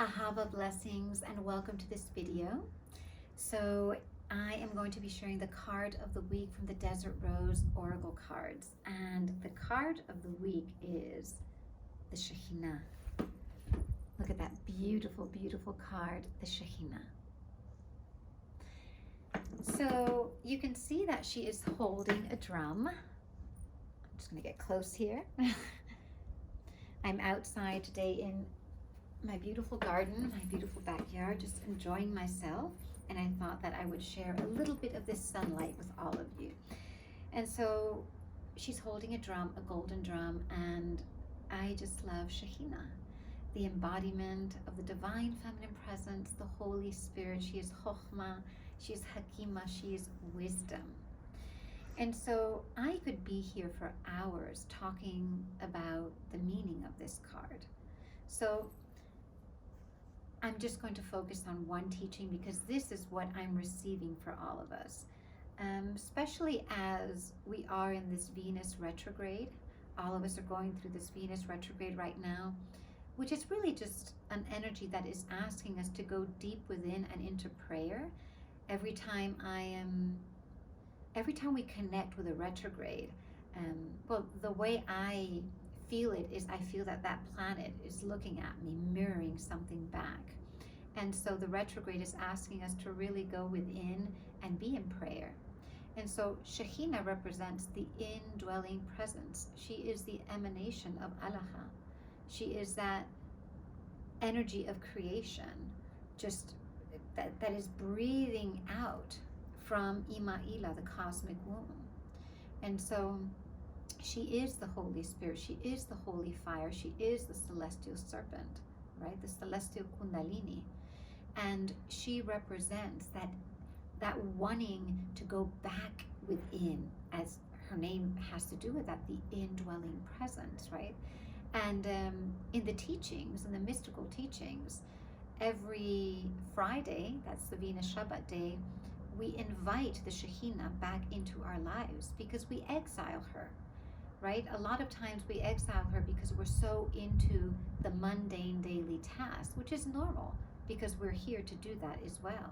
Ahava blessings and welcome to this video. So I am going to be sharing the card of the week from the Desert Rose Oracle cards, and the card of the week is the Shekhinah. Look at that beautiful, beautiful card, the Shekhinah. So you can see that she is holding a drum. I'm just going to get close here. I'm outside today in my beautiful garden, my beautiful backyard, just enjoying myself, and I thought that I would share a little bit of this sunlight with all of you. And so she's holding a drum, a golden drum, and I just love Shekhinah, the embodiment of the divine feminine presence, the Holy Spirit. She is Chokhmah, she is Hakimah, she is wisdom. And so I could be here for hours talking about the meaning of this card. So I'm just going to focus on one teaching because this is what I'm receiving for all of us, especially as we are in this Venus retrograde. All of us are going through this Venus retrograde right now, which is really just an energy that is asking us to go deep within and into prayer. Every time we connect with a retrograde, well, the way I feel it is I feel that that planet is looking at me, mirroring something back. And so the retrograde is asking us to really go within and be in prayer. And so Shekhinah represents the indwelling presence. She is the emanation of Allah. She is that energy of creation, just that is breathing out from Ima'ila, the cosmic womb. And so she is the Holy Spirit, she is the holy fire, she is the celestial serpent, right? The celestial kundalini. And she represents that wanting to go back within, as her name has to do with that, the indwelling presence, right? And in the teachings, in the mystical teachings, every Friday, that's the Venus Shabbat day, we invite the Shekhinah back into our lives because we exile her, right? A lot of times we exile her because we're so into the mundane daily task, which is normal because we're here to do that as well.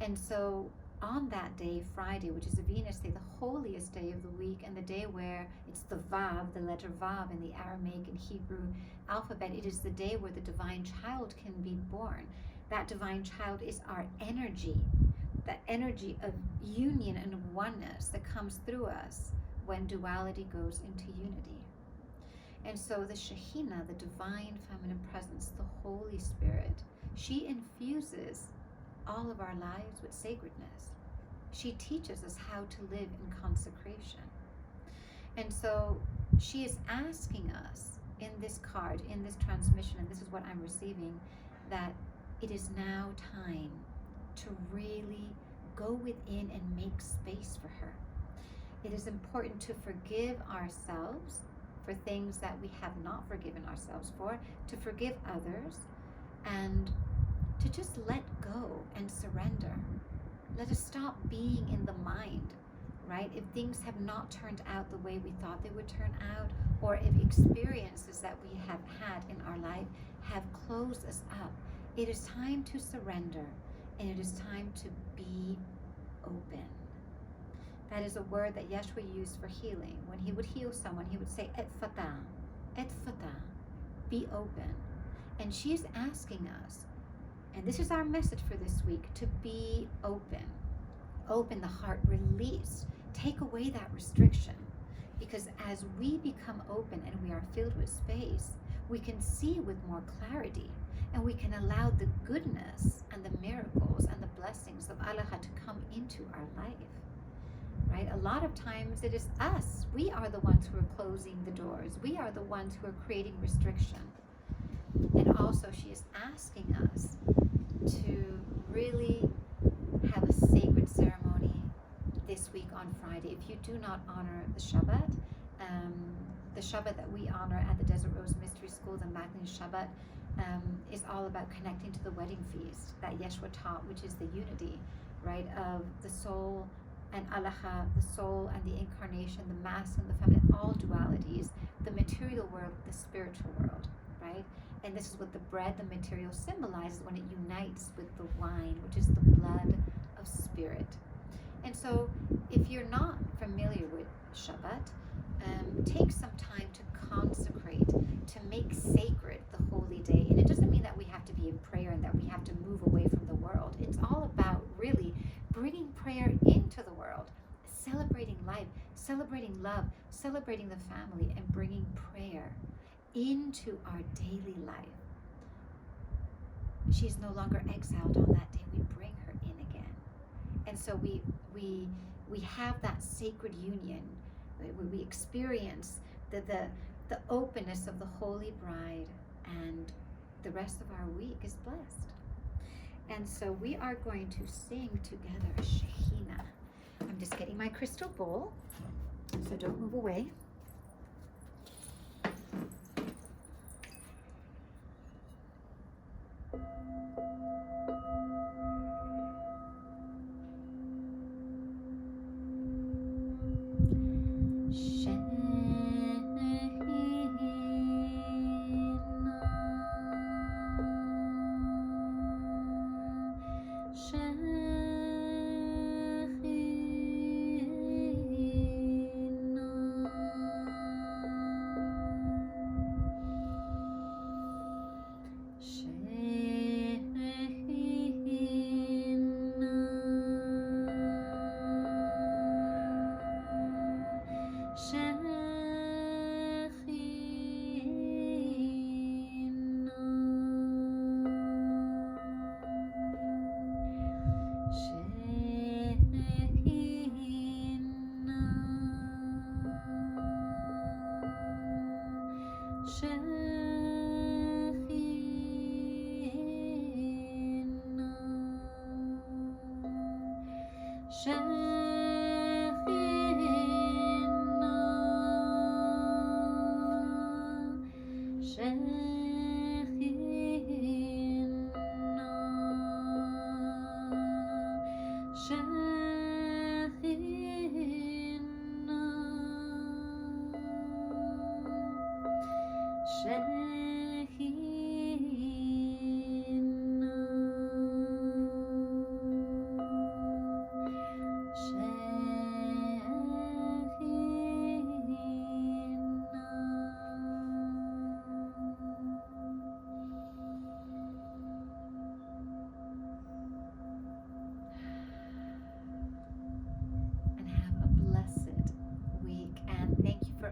And so on that day, Friday, which is a Venus day, the holiest day of the week, and the day where it's the Vav, the letter Vav in the Aramaic and Hebrew alphabet, it is the day where the divine child can be born. That divine child is our energy, that energy of union and oneness that comes through us when duality goes into unity. And so the Shekhinah, the divine feminine presence, the Holy Spirit, she infuses all of our lives with sacredness. She teaches us how to live in consecration. And so she is asking us in this card, in this transmission, and this is what I'm receiving, that it is now time to really go within and make space for her. It is important to forgive ourselves for things that we have not forgiven ourselves for, to forgive others, and to just let go and surrender. Let us stop being in the mind, right? If things have not turned out the way we thought they would turn out, or if experiences that we have had in our life have closed us up, it is time to surrender, and it is time to be open. That is a word that Yeshua used for healing. When he would heal someone, he would say, et fatah, be open. And she is asking us, and this is our message for this week, to be open. Open the heart, release, take away that restriction. Because as we become open and we are filled with space, we can see with more clarity, and we can allow the goodness and the miracles and the blessings of Allah to come into our life. Right? A lot of times it is us. We are the ones who are closing the doors. We are the ones who are creating restriction. And also she is asking us to really have a sacred ceremony this week on Friday. If you do not honor the Shabbat that we honor at the Desert Rose Mystery School, the Magni Shabbat, is all about connecting to the wedding feast that Yeshua taught, which is the unity, right, of the soul and Allah, the soul and the incarnation, the masculine, the feminine, all dualities, the material world, the spiritual world, right? And this is what the bread, the material, symbolizes when it unites with the wine, which is the blood of Spirit. And so, if you're not familiar with Shabbat, take some time to consecrate, to make sacred the holy day. And it doesn't mean that we have to be in prayer and that we have to move away from the world. It's all about really bringing prayer into the world, celebrating life, celebrating love, celebrating the family, and bringing prayer into our daily life. She's no longer exiled on that day. We bring her in again. And so we have that sacred union. We experience the openness of the Holy Bride, and the rest of our week is blessed. And so we are going to sing together Shekhinah. I'm just getting my crystal bowl, so don't move away.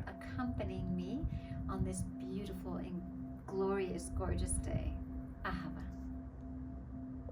Accompanying me on this beautiful and glorious, gorgeous day.